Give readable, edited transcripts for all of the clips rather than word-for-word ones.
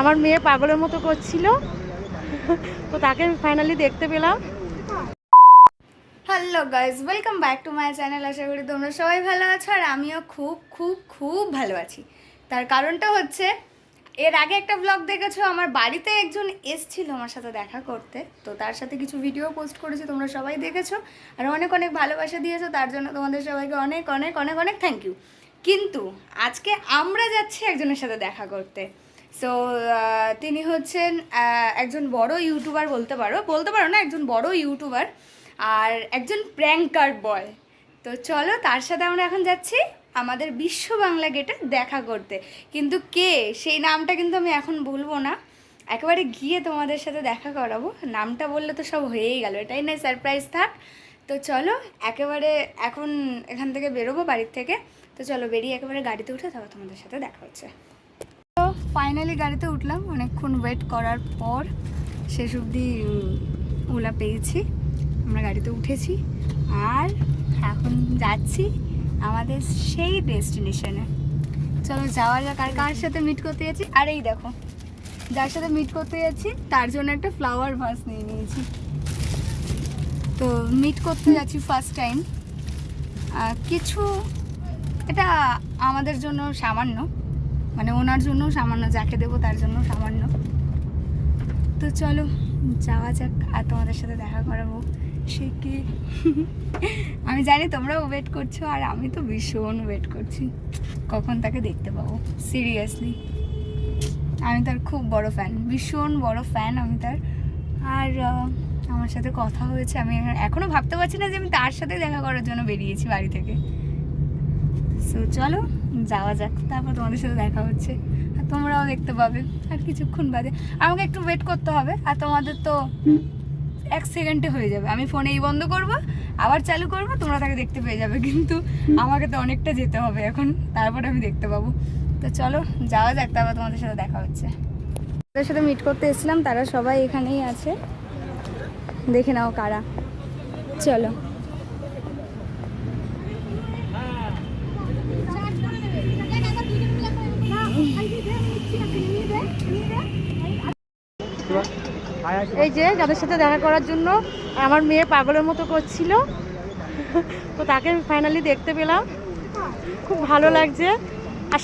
আমার মেয়ে পাগলের মতো করছিল, তো তাকে আমি ফাইনালি দেখতে পেলাম। Hello guys, welcome back to my channel. আশা করি তোমরা সবাই ভালো আছো আর আমিও খুব খুব খুব ভালো আছি। তার কারণটা হচ্ছে, এর আগে একটা ব্লগ দেখেছো, আমার বাড়িতে একজন এসেছিল আমার সাথে দেখা করতে, তো তার সাথে কিছু ভিডিও পোস্ট করেছি, তোমরা সবাই দেখেছো আর অনেক অনেক ভালোবাসা দিয়েছো, তার জন্য তোমাদের সবাইকে অনেক অনেক অনেক অনেক থ্যাংক ইউ। কিন্তু আজকে আমরা যাচ্ছি একজনের সাথে দেখা করতে। সো তিনি হচ্ছেন একজন বড় ইউটিউবার, বলতে পারো না, একজন বড় ইউটিউবার আর একজন প্র্যাঙ্কার বয়। তো চলো তার সাথে আমরা এখন যাচ্ছি আমাদের বিশ্ব বাংলা গেটে দেখা করতে। কিন্তু কে, সেই নামটা কিন্তু আমি এখন বলবো না, একেবারে গিয়ে তোমাদের সাথে দেখা করাবো। নামটা বললে তো সব হয়েই গেল, এটাই নয় সারপ্রাইজ থাক। তো চলো একেবারে এখন এখান থেকে বেরোবো বাড়ির থেকে। তো চলো বেরিয়ে একেবারে গাড়িতে উঠে তারপর তোমাদের সাথে দেখা হচ্ছে। তো ফাইনালি গাড়িতে উঠলাম, অনেকক্ষণ ওয়েট করার পর শেষ অবধি ওলা পেয়েছি। আমরা গাড়িতে উঠেছি আর এখন যাচ্ছি আমাদের সেই ডেস্টিনেশনে। চলো যাওয়া যাক। আর কার সাথে মিট করতে যাচ্ছি, আর এই দেখো যার সাথে মিট করতে যাচ্ছি তার জন্য একটা ফ্লাওয়ার ভাস নিয়ে নিয়েছি। তো মিট করতে যাচ্ছি ফার্স্ট টাইম। কিছু এটা আমাদের জন্য সামান্য, মানে ওনার জন্য সামান্য, যাকে দেবো তার জন্য সামান্য। তো চলো যাওয়া যাক আর তোমাদের সাথে দেখা করাবো সে কি। আমি জানি তোমরাও ওয়েট করছো আর আমি তো ভীষণ ওয়েট করছি কখন তাকে দেখতে পাবো। সিরিয়াসলি আমি তার খুব বড় ফ্যান, ভীষণ বড় ফ্যান আমি তার। আর আমার সাথে কথা হয়েছে, আমি এখনও ভাবতে পারছি না যে আমি তার সাথে দেখা করার জন্য বেরিয়েছি বাড়ি থেকে। সো চলো যাওয়া যাক, তারপর তোমাদের সাথে দেখা হচ্ছে আর তোমরাও দেখতে পাবে আর কিছুক্ষণ বাদে। আমাকে একটু ওয়েট করতে হবে আর তোমাদের তো 1 সেকেন্ডে হয়ে যাবে। আমি ফোনেই বন্ধ করব, আবার চালু করব, তোমরা তাকে দেখতে পেয়ে যাবে। কিন্তু আমাকে তো অনেকটা যেতে হবে এখন, তারপরে আমি দেখতে পাবো। তো চলো যাওয়া যাক, তারপর তোমাদের সাথে দেখা হচ্ছে। তাদের সাথে মিট করতে এসেছিলাম, তারা সবাই এখানেই আছে, দেখে নাও কারা। চলো এই যে যাদের সাথে দেখা করার জন্য আমার মেয়ে পাগলের মতো করছিল, তো তাকে আমি ফাইনালি দেখতে পেলাম। খুব ভালো লাগছে। আর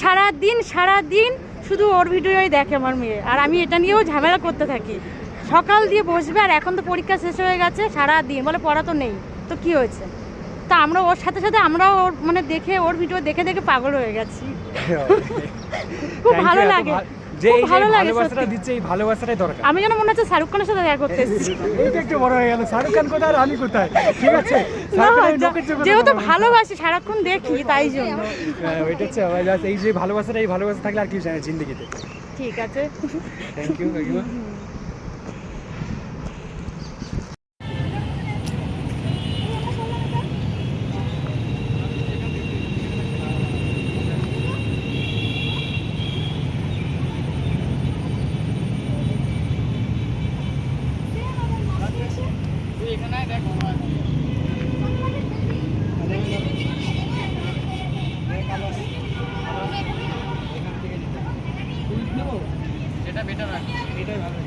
সারাদিন শুধু ওর ভিডিওই দেখে আমার মেয়ে, আর আমি এটা নিয়েও ঝামেলা করতে থাকি। সকাল দিয়ে বসবে, আর এখন তো পরীক্ষা শেষ হয়ে গেছে, সারাদিন বলে পড়া তো নেই, তো কি হয়েছে। তা আমরা ওর সাথে সাথে আমরাও ওর মানে দেখে, ওর ভিডিও দেখে দেখে পাগল হয়ে গেছি। খুব ভালো লাগে, যে এই ভালোবাসাটা দিচ্ছে, এই ভালোবাসাটাই দরকার। আমি যেন মনে হচ্ছে শাহরুখ খানের সাথে দেখা করতে এসেছি। এইটা একটু বড় হয়ে গেল, শাহরুখ খান কোথায় আর আমি কোথায়, ঠিক আছে। যেহেতু ভালোবাসি, সারাক্ষণ দেখি, তাই জন্য। ওইটা হচ্ছে এই যে ভালোবাসাটা, এই ভালোবাসা থাকলে আর কি জানে জিন্দগিতে। ঠিক আছে, থ্যাংক ইউ কাকিমা। এটা বেটার আছে, এটাই ভালো।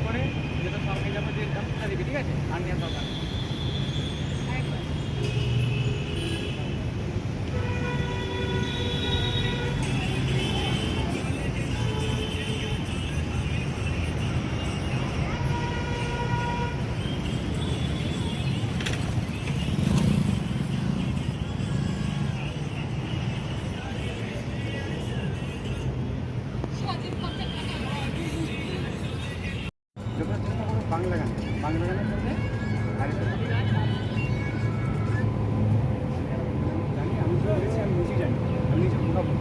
করে যেটা সঙ্গে যাবো, যে দামটা দিবি, ঠিক আছে, আর নিয়ে দরকার। বাংলা গান, বাংলা গানের মধ্যে আরেকটা জানি, আমি তো গেছি, আমি নিজে জানি, আমি নিজে ভাবো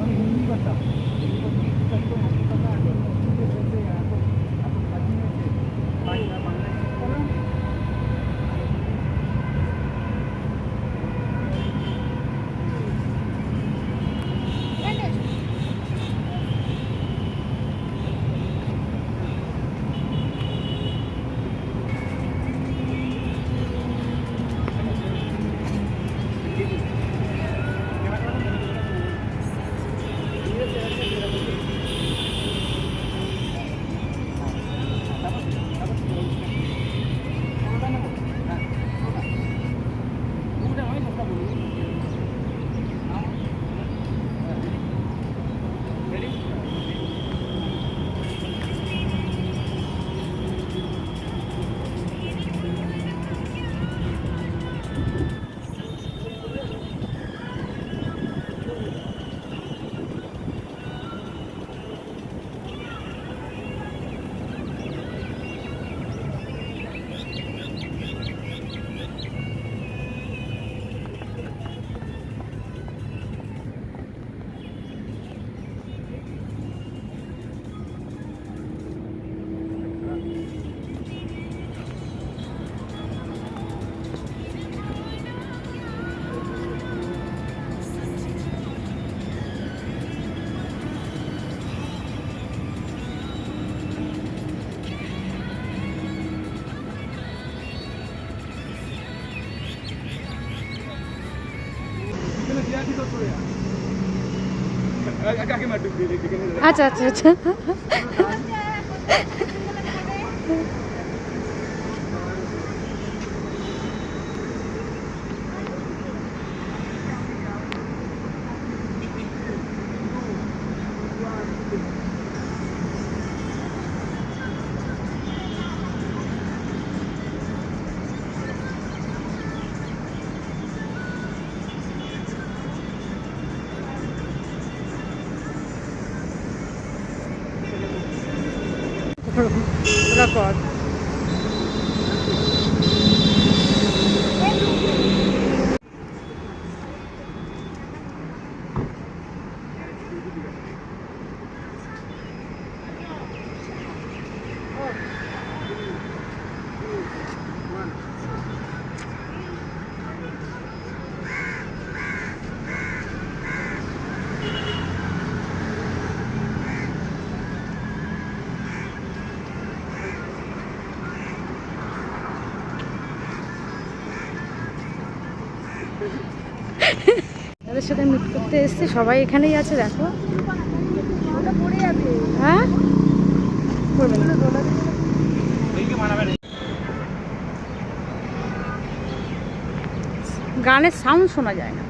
আমি হিন্দি করতাম, কাকিমা একটু দেখে নিন। আচ্ছা আচ্ছা আচ্ছা record. তাদের সাথে মিট করতে এসেছি, সবাই এখানেই আছে দেখো। হ্যাঁ করবে না, গানের সাউন্ড শোনা যায় না।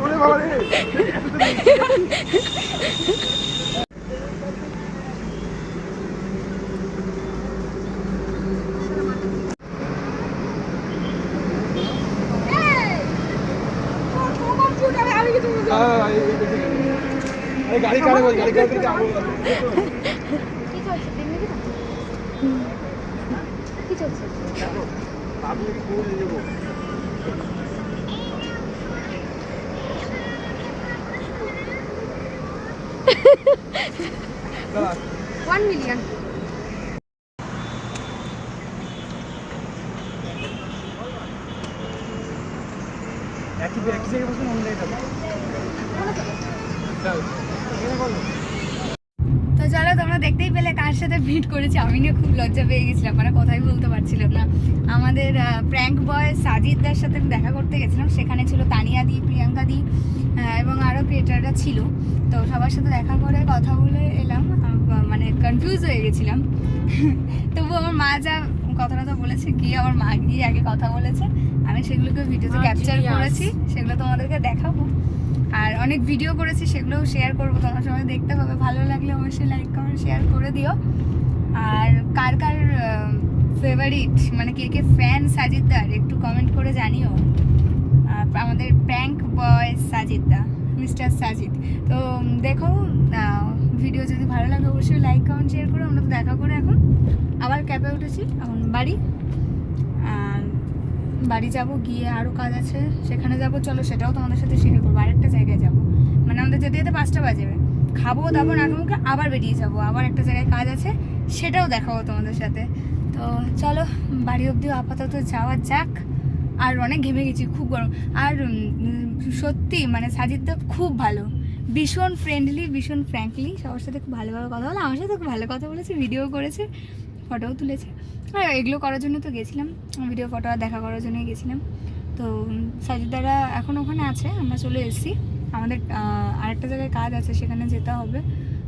ওরে বাবা রে গাড়ি কারে বল গাড়ি কারে যাবো কি চলছে? আপনি কি কোন নিয়ে যাবো 1 million. একই জায়গায় বসে মনে নেই যাবে তো চলো, তোমরা দেখতেই পেলে কার সাথে ভিড করেছি। আমি না খুব লজ্জা পেয়ে গেছিলাম, মানে কথাই বলতে পারছিলাম না। আমাদের প্র্যাঙ্ক বয় সাজিদদার সাথে দেখা করতে গেছিলাম, সেখানে ছিল তানিয়া দি, প্রিয়াঙ্কা দি এবং আরও ক্রিয়েটাররা ছিল। তো সবার সাথে দেখা করে কথা বলে এলাম, মানে কনফিউজ হয়ে গেছিলাম। তবু আমার মা যা কথা বলেছে, গিয়ে আমার মা গিয়ে আগে কথা বলেছে, আমি সেগুলোকে ভিডিওতে ক্যাপচার করেছি, সেগুলো তোমাদেরকে দেখাবো। আর অনেক ভিডিও করেছি, সেগুলোও শেয়ার করবো, তোমরা সবাই দেখতে পাবে। ভালো লাগলে অবশ্যই লাইক কমেন্ট শেয়ার করে দিও। আর কার কার ফেভারিট, মানে কে কে ফ্যান সাজিদদার, একটু কমেন্ট করে জানিও। আমাদের প্র্যাঙ্ক বয় সাজিদদা, মিস্টার সাজিদ। তো দেখো, ভিডিও যদি ভালো লাগে অবশ্যই লাইক কমেন্ট শেয়ার করো। আমরা তো দেখা করে এখন আবার ক্যাবে উঠেছি, এখন বাড়ি যাব, গিয়ে আরও কাজ আছে, সেখানে যাব। চলো সেটাও তোমাদের সাথে শেয়ার করবো। আরেকটা জায়গায় যাব, মানে আমাদের যেতে যেতে 5টা বাজে, খাবো, তারপর নাটমুখে আবার বেরিয়ে যাবো, আবার একটা জায়গায় কাজ আছে, সেটাও দেখাবো তোমাদের সাথে। তো চলো বাড়ি অবধিও আপাতত যাওয়া যাক। আর অনেক ঘেমে গেছি, খুব গরম। আর সত্যি মানে সাজিদটা খুব ভালো, ভীষণ ফ্রেন্ডলি, ভীষণ ফ্র্যাঙ্কলি, সবার সাথে খুব ভালোভাবে কথা বলে। আমার সাথে খুব ভালো কথা বলেছে, ভিডিও করেছে, ফটোও তুলেছে। আর এগুলো করার জন্য তো গেছিলাম, ভিডিও ফটো আর দেখা করার জন্যই গেছিলাম। তো সাজিদারা এখন ওখানে আছে, আমরা চলে এসেছি। আমাদের আরেকটা জায়গায় কাজ আছে, সেখানে যেতে হবে।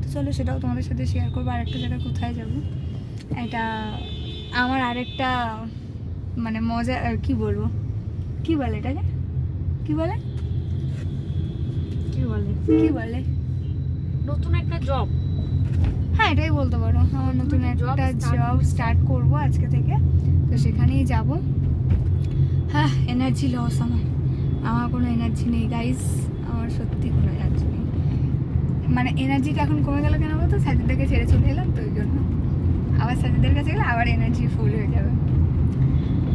তো চলো সেটাও তোমাদের সাথে শেয়ার করবো। আরেকটা জায়গায় কোথায় যাব, এটা আমার আরেকটা মানে মজা, কি বলবো, কি বলে এটাকে, কি বলে কি বলে কি বলে নতুন একটা জব, হ্যাঁ এটাই বলতে পারো, আমার নতুন একটা জব স্টার্ট করব আজকে থেকে, তো সেখানেই যাব। হ্যাঁ এনার্জি লস আমার কোনো এনার্জি নেই গাইস, আমার সত্যি কোনো এনার্জি নেই। মানে এনার্জিটা এখন কমে গেল কেন বলতো, সাজিদকে ছেড়ে চলে এলাম তো ওই জন্য। আবার সাজিদের কাছে গেলে আবার এনার্জি ফুল হয়ে যাবে।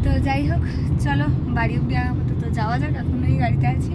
তো যাই হোক চলো বাড়ি অব্দি আপাতত যাওয়া যাক, এখন এই গাড়িতে আছি।